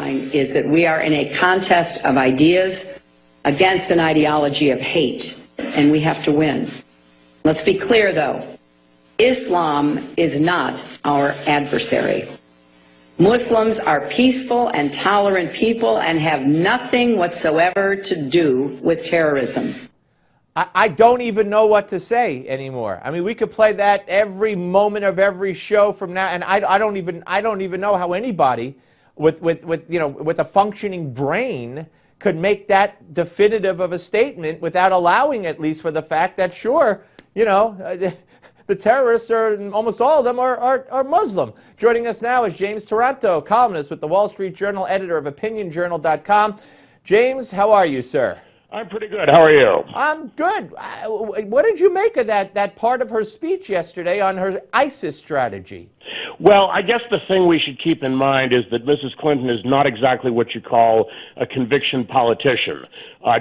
line is that we are in a contest of ideas against an ideology of hate, and we have to win. Let's be clear, though. Islam is not our adversary. Muslims are peaceful and tolerant people and have nothing whatsoever to do with terrorism. I don't even know what to say anymore. I mean, we could play that every moment of every show from now, and I don't even know how anybody with a functioning brain could make that definitive of a statement without allowing, at least for the fact that, sure, the terrorists are, almost all of them are Muslim. Joining us now is James Taranto, columnist with the Wall Street Journal, editor of OpinionJournal.com. James, how are you, sir? I'm pretty good. How are you? I'm good. What did you make of that part of her speech yesterday on her ISIS strategy? Well, I guess the thing we should keep in mind is that Mrs. Clinton is not exactly what you call a conviction politician.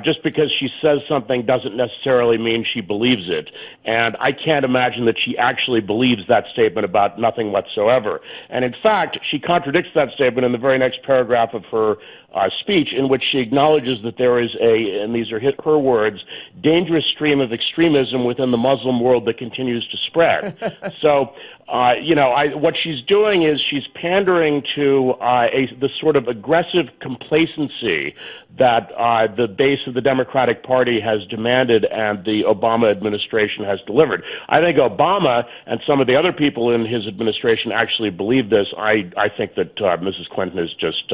Just because she says something doesn't necessarily mean she believes it. And I can't imagine that she actually believes that statement about nothing whatsoever. And in fact, she contradicts that statement in the very next paragraph of her speech, in which she acknowledges that there is and these are her words, dangerous stream of extremism within the Muslim world that continues to spread. So, what she's doing is she's pandering to the sort of aggressive complacency that the base of the Democratic Party has demanded and the Obama administration has delivered. I think Obama and some of the other people in his administration actually believe this. I think that Mrs. Clinton is just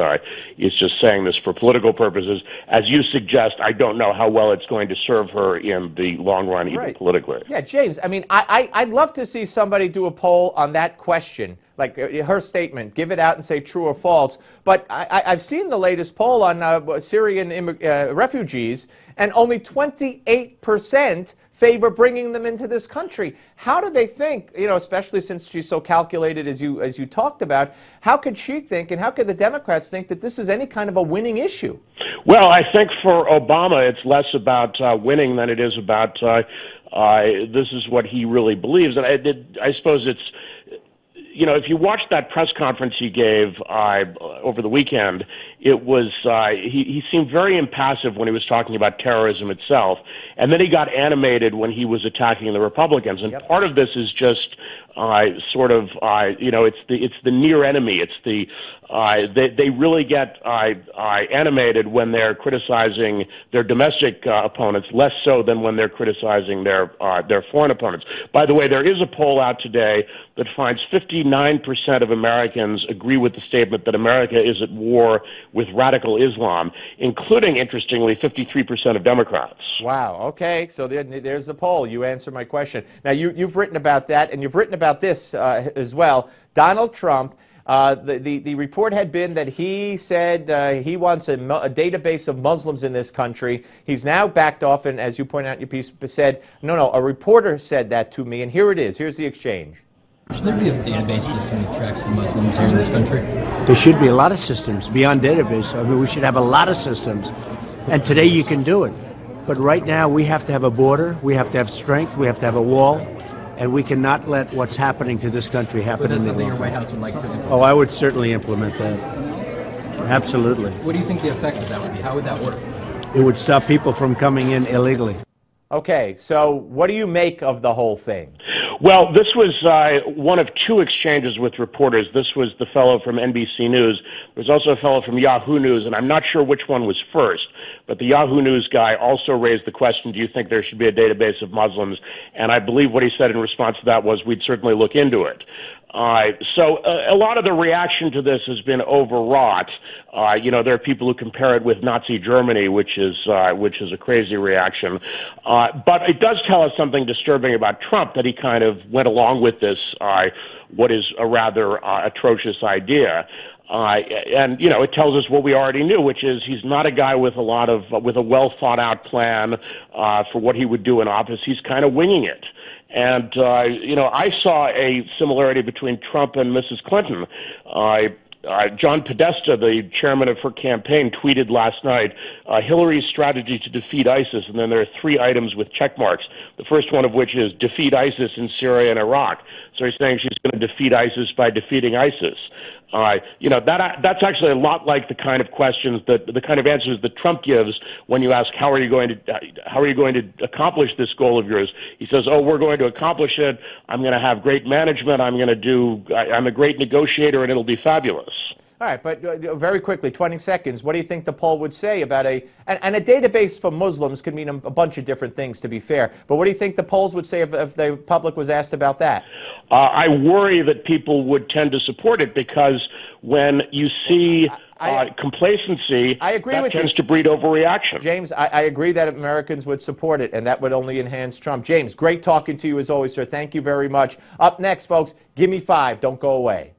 saying this for political purposes. As you suggest, I don't know how well it's going to serve her in the long run, even politically. Yeah, James, I mean, I'd love to see somebody do a poll on that question, like her statement, give it out and say true or false. But I've seen the latest poll on Syrian refugees, and only 28% favor bringing them into this country. How do they think, especially since she's so calculated as you talked about, how could she think and how could the Democrats think that this is any kind of a winning issue? Well, I think for Obama it's less about winning than it is about this is what he really believes. And I suppose it's, if you watched that press conference he gave over the weekend, it was he seemed very impassive when he was talking about terrorism itself, and then he got animated when he was attacking the Republicans. And part of this is just it's the near enemy. It's they really get animated when they're criticizing their domestic opponents, less so than when they're criticizing their foreign opponents. By the way, there is a poll out today that finds 59% of Americans agree with the statement that America is at war with radical Islam, including, interestingly, 53% of Democrats. Wow. Okay. So there's the poll. You answer my question. Now, you've written about that, and you've written about this as well. Donald Trump, the report had been that he said he wants a database of Muslims in this country. He's now backed off, and as you point out in your piece, said, no, a reporter said that to me, and here it is. Here's the exchange. Should there be a database system that tracks the Muslims here in this country? There should be a lot of systems beyond database. I mean, we should have a lot of systems. And today you can do it. But right now we have to have a border, we have to have strength, we have to have a wall, and we cannot let what's happening to this country happen. But that's something your White House would like to implement? Oh, I would certainly implement that. Absolutely. What do you think the effect of that would be? How would that work? It would stop people from coming in illegally. Okay, so what do you make of the whole thing? Well, this was one of two exchanges with reporters. This was the fellow from NBC News. There's also a fellow from Yahoo News, and I'm not sure which one was first, but the Yahoo News guy also raised the question, do you think there should be a database of Muslims? And I believe what he said in response to that was, we'd certainly look into it. So a lot of the reaction to this has been overwrought. There are people who compare it with Nazi Germany, which is a crazy reaction. But it does tell us something disturbing about Trump, that he kind of went along with this, what is a rather atrocious idea. And it tells us what we already knew, which is he's not a guy with a well thought out plan for what he would do in office. He's kind of winging it. And, I saw a similarity between Trump and Mrs. Clinton. John Podesta, the chairman of her campaign, tweeted last night, Hillary's strategy to defeat ISIS, and then there are 3 items with check marks, the first one of which is defeat ISIS in Syria and Iraq. So he's saying she's going to defeat ISIS by defeating ISIS. All right. You know, that's actually a lot like the kind of questions the kind of answers that Trump gives when you ask, how are you going to accomplish this goal of yours? He says, oh, we're going to accomplish it. I'm going to have great management. I'm a great negotiator, and it'll be fabulous. All right, but very quickly, 20 seconds, what do you think the poll would say about and a database for Muslims could mean a bunch of different things, to be fair, but what do you think the polls would say if the public was asked about that? I worry that people would tend to support it because when you see complacency, that tends to breed overreaction. James, I agree that Americans would support it, and that would only enhance Trump. James, great talking to you as always, sir. Thank you very much. Up next, folks, give me 5. Don't go away.